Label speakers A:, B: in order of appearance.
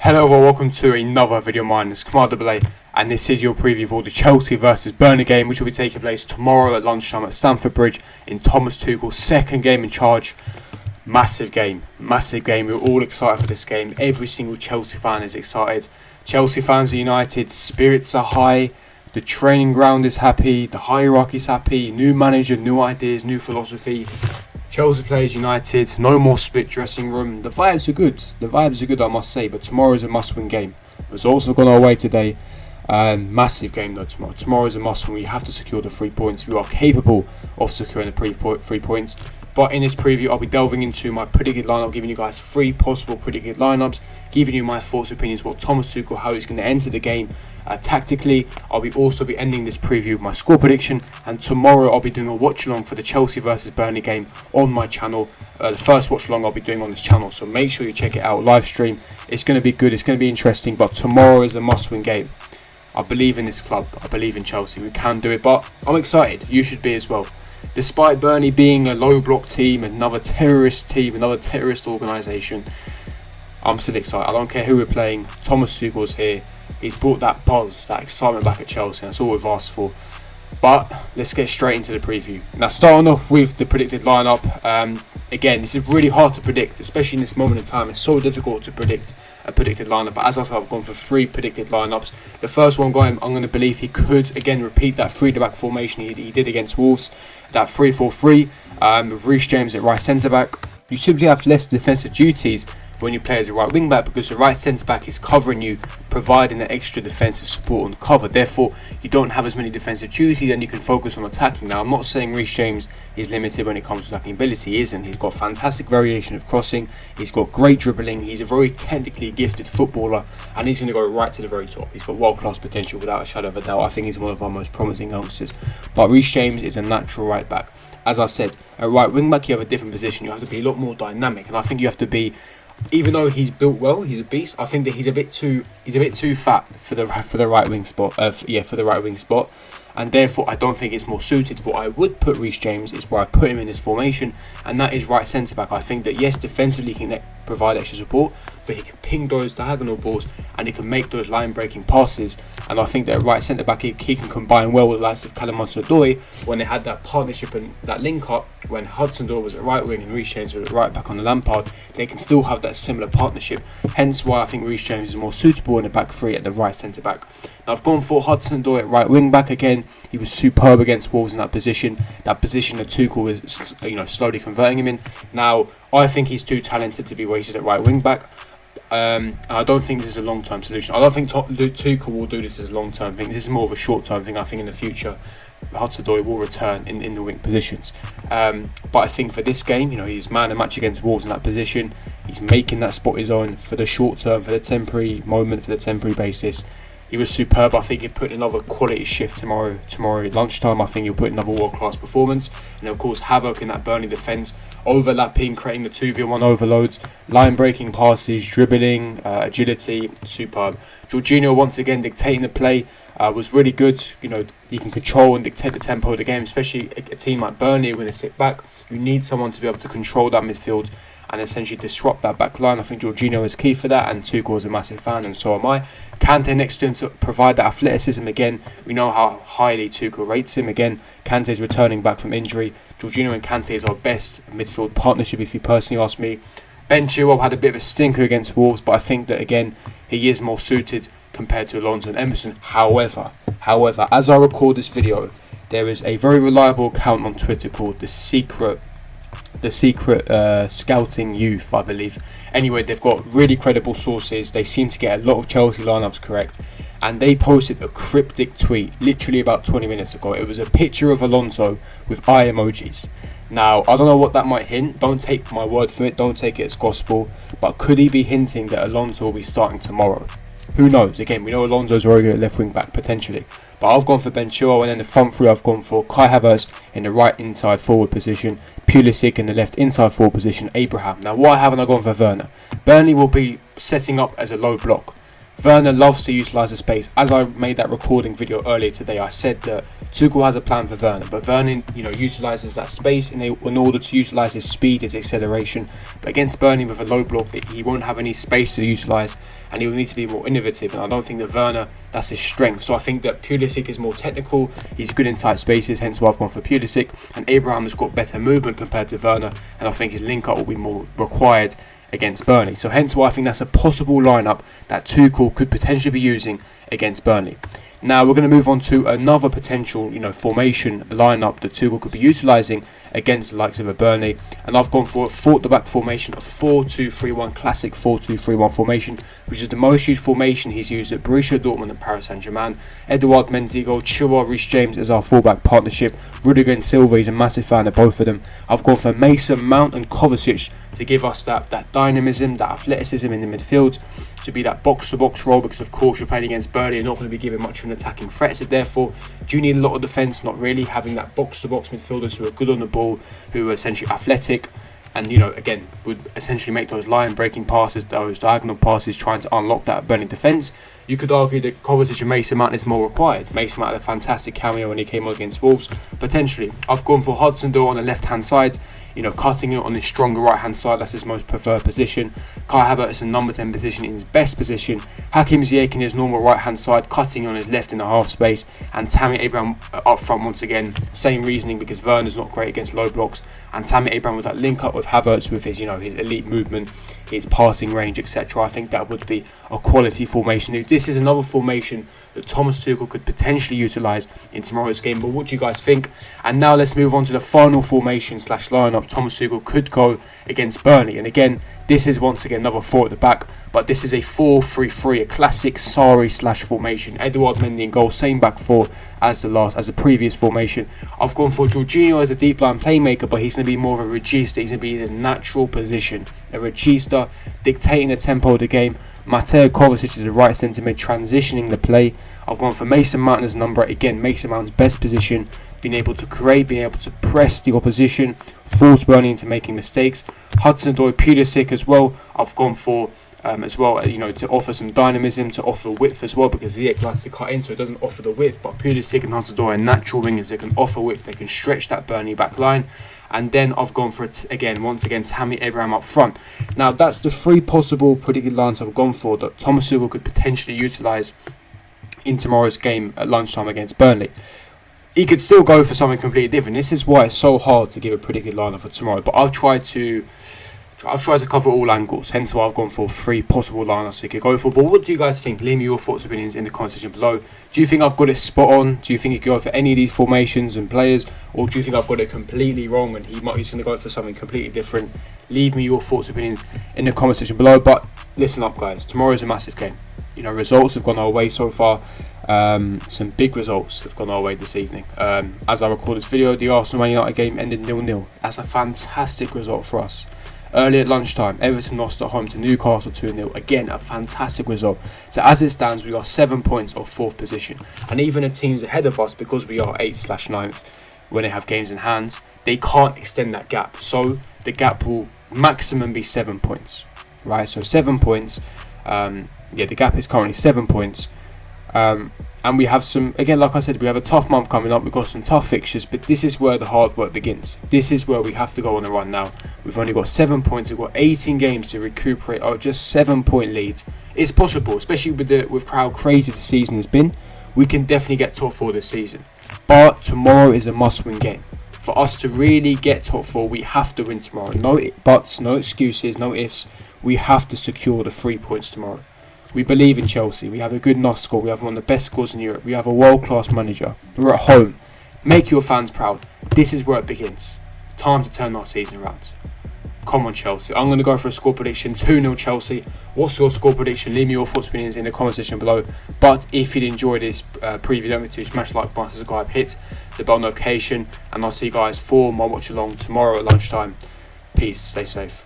A: Hello and welcome to another video of mine. It's Kamar Double A, and this is your preview for the Chelsea versus Burnley game, which will be taking place tomorrow at lunchtime at Stamford Bridge in Thomas Tuchel's second game in charge. Massive game. We're all excited for this game. Every single Chelsea fan is excited. Chelsea fans are united, spirits are high, the training ground is happy, the hierarchy is happy, new manager, new ideas, new philosophy. Chelsea players united, no more split dressing room. The vibes are good, I must say, but tomorrow is a must-win game. Results have gone our way today. Massive game though tomorrow. Tomorrow is a must-win. We have to secure the 3 points. We are capable of securing the 3 points. But in this preview, I'll be delving into my predicted lineup, giving you guys 3 possible predicted lineups, giving you my thoughts, opinions, what Thomas Tuchel, how he's going to enter the game tactically. I'll also be ending this preview with my score prediction, and tomorrow I'll be doing a watch along for the Chelsea versus Burnley game on my channel. The first watch along I'll be doing on this channel, so make sure you check it out live stream. It's going to be good, it's going to be interesting, but tomorrow is a must-win game. I believe in this club, I believe in Chelsea, we can do it, but I'm excited, you should be as well. Despite Burnley being a low block team, another terrorist organisation, I'm still excited. I don't care who we're playing. Thomas Tuchel's here. He's brought that buzz, that excitement back at Chelsea. That's all we've asked for. But let's get straight into the preview. Now, starting off with the predicted lineup. Again, this is really hard to predict, especially in this moment in time. It's so difficult to predict a predicted lineup. But as I said, I've gone for 3 predicted lineups. The first one, I'm going to believe he could again repeat that 3-back formation he did against Wolves, that 3-4-3 with Reece James at right centre back. You simply have less defensive duties when you play as a right wing back, because the right centre back is covering you, providing that extra defensive support on cover. Therefore, you don't have as many defensive duties and you can focus on attacking. Now, I'm not saying Reece James is limited when it comes to attacking ability. He isn't. He's got fantastic variation of crossing. He's got great dribbling. He's a very technically gifted footballer, and he's going to go right to the very top. He's got world-class potential without a shadow of a doubt. I think he's one of our most promising youngsters. But Reece James is a natural right back. As I said, at right wing back, you have a different position. You have to be a lot more dynamic, and I think you have to be. Even though he's built well, he's a beast. I think that he's a bit too fat for the right wing spot. For the right wing spot, and therefore I don't think it's more suited. What I would put Reece James is where I put him in this formation, and that is right centre back. I think that yes, defensively he can provide extra support, but he can ping those diagonal balls and he can make those line breaking passes. And I think that right centre back he can combine well with the likes of Callum Hudson-Odoi when they had that partnership and that link up when Hudson-Odoi was at right wing and Reece James was at right back on the Lampard. They can still have that similar partnership. Hence why I think Reece James is more suitable in the back 3 at the right centre back. Now I've gone for Hudson-Odoi at right wing back again. He was superb against Wolves in that position. That position that Tuchel was slowly converting him in. Now I think he's too talented to be wasted at right wing back. And I don't think this is a long-term solution. I don't think Tuchel will do this as a long-term thing. This is more of a short-term thing. I think in the future, Hudson-Odoi will return in the wing positions. But I think for this game, he's man and match against Wolves in that position. He's making that spot his own for the short term, for the temporary moment, for the temporary basis. He was superb. I think he'll put another quality shift tomorrow lunchtime. I think he'll put another world-class performance. And of course, havoc in that Burnley defence, overlapping, creating the 2v1 overloads, line-breaking passes, dribbling, agility, superb. Jorginho once again dictating the play, was really good. He can control and dictate the tempo of the game, especially a team like Burnley who are going to sit back. You need someone to be able to control that midfield and essentially disrupt that back line. I think Jorginho is key for that, and Tuchel is a massive fan, and so am I. Kante next to him to provide that athleticism again. We know how highly Tuchel rates him. Again, Kante is returning back from injury. Jorginho and Kante is our best midfield partnership, if you personally ask me. Ben Chilwell had a bit of a stinker against Wolves, but I think that, again, he is more suited compared to Alonso and Emerson. However, as I record this video, there is a very reliable account on Twitter called The Secret Scouting Youth, I believe. Anyway, they've got really credible sources. They seem to get a lot of Chelsea lineups correct, and they posted a cryptic tweet literally about 20 minutes ago. It was a picture of Alonso with eye emojis. Now, I don't know what that might hint. Don't take my word for it. Don't take it as gospel. But could he be hinting that Alonso will be starting tomorrow? Who knows? Again, we know Alonso's already at left wing back potentially. But I've gone for Ben Chilwell, and then the front 3 I've gone for Kai Havertz in the right inside forward position, Pulisic in the left inside forward position, Abraham. Now, why haven't I gone for Werner? Burnley will be setting up as a low block. Werner loves to utilise the space. As I made that recording video earlier today, I said that Tuchel has a plan for Werner, but Werner, utilises that space in order to utilise his speed, his acceleration. But against Burnley with a low block, he won't have any space to utilise, and he will need to be more innovative. And I don't think that Werner, that's his strength. So I think that Pulisic is more technical. He's good in tight spaces, hence why I've gone for Pulisic. And Abraham has got better movement compared to Werner, and I think his link-up will be more required against Burnley. So hence why I think that's a possible lineup that Tuchel could potentially be using against Burnley. Now we're going to move on to another potential, formation lineup that Tuchel could be utilising against the likes of a Burnley, and I've gone for a fought-the-back formation of 4-2-3-1, classic 4-2-3-1 formation, which is the most used formation he's used at Borussia Dortmund and Paris Saint-Germain. Edouard Mendigo, Chilwell, Reece James as our fullback partnership. Rudiger and Silva, he's a massive fan of both of them. I've gone for Mason Mount and Kovacic to give us that dynamism, that athleticism in the midfield, to be that box-to-box role, because of course you're playing against Burnley, you're not going to be given much of an attacking threat, so therefore do you need a lot of defence? Not really. Having that box-to-box midfielders who are good on the ball, who are essentially athletic, and again would essentially make those line-breaking passes, those diagonal passes, trying to unlock that Burnley defence. You could argue that Kovacic and Mason Mount is more required. Mason Mount had a fantastic cameo when he came on against Wolves. Potentially, I've gone for Hudson-Odoi on the left-hand side, cutting it on his stronger right-hand side. That's his most preferred position. Kai Havertz in number 10 position, in his best position. Hakim Ziyech in his normal right-hand side, cutting on his left in the half space. And Tammy Abraham up front once again. Same reasoning, because Werner's not great against low blocks. And Tammy Abraham with that link-up with Havertz with his, his elite movement, his passing range, etc. I think that would be a quality formation. This is another formation that Thomas Tuchel could potentially utilise in tomorrow's game. But what do you guys think? And now let's move on to the final formation / lineup Thomas Tuchel could go against Burnley. And again, this is once again another 4 at the back, but this is a 4-3-3, a classic Sarri / formation. Edouard Mendy in goal, same back 4 as the previous formation. I've gone for Jorginho as a deep line playmaker, but he's going to be more of a regista. He's going to be in his natural position, a regista, dictating the tempo of the game. Mateo Kovacic is a right centre mid, transitioning the play. I've gone for Mason Mount as number 8. Again, Mason Mount's best position, being able to create, being able to press the opposition, force Burnley into making mistakes. Hudson-Odoi, Pulisic as well. I've gone for to offer some dynamism, to offer width as well, because Ziyech likes to cut in, so it doesn't offer the width. But Pulisic and Hudson-Odoi are natural wingers. They can offer width, they can stretch that Burnley back line. And then I've gone for once again, Tammy Abraham up front. Now that's the 3 possible predicted lines I've gone for that Thomas Tuchel could potentially utilise in tomorrow's game at lunchtime against Burnley. He could still go for something completely different. This is why it's so hard to give a predicted lineup for tomorrow. But I've tried to cover all angles, hence why I've gone for 3 possible lineups we could go for. But what do you guys think? Leave me your thoughts and opinions in the comment section below. Do you think I've got it spot on? Do you think you could go for any of these formations and players? Or do you think I've got it completely wrong and he's going to go for something completely different? Leave me your thoughts and opinions in the comment section below. But listen up, guys. Tomorrow is a massive game. Results have gone our way so far. Some big results have gone our way this evening. As I record this video, the Arsenal-Man United game ended 0-0. That's a fantastic result for us. Early at lunchtime, Everton lost at home to Newcastle 2-0. Again, a fantastic result. So as it stands, we are 7 points off 4th position. And even the teams ahead of us, because we are 8th / 9th, when they have games in hand, they can't extend that gap. So the gap will maximum be 7 points. Right, so 7 points. The gap is currently 7 points. And we have like I said, we have a tough month coming up. We've got some tough fixtures, but this is where the hard work begins. This is where we have to go on the run now. We've only got 7 points. We've got 18 games to recuperate our just 7-point leads. It's possible, especially with how crazy the season has been. We can definitely get top 4 this season. But tomorrow is a must-win game. For us to really get top 4, we have to win tomorrow. No buts, no excuses, no ifs. We have to secure the 3 points tomorrow. We believe in Chelsea. We have a good enough score. We have one of the best scores in Europe. We have a world-class manager. We're at home. Make your fans proud. This is where it begins. Time to turn our season around. Come on, Chelsea. I'm going to go for a score prediction. 2-0 Chelsea. What's your score prediction? Leave me your thoughts and opinions in the comment section below. But if you'd enjoyed this preview, don't forget to smash the like button, subscribe, hit the bell notification. And I'll see you guys for my watch along tomorrow at lunchtime. Peace. Stay safe.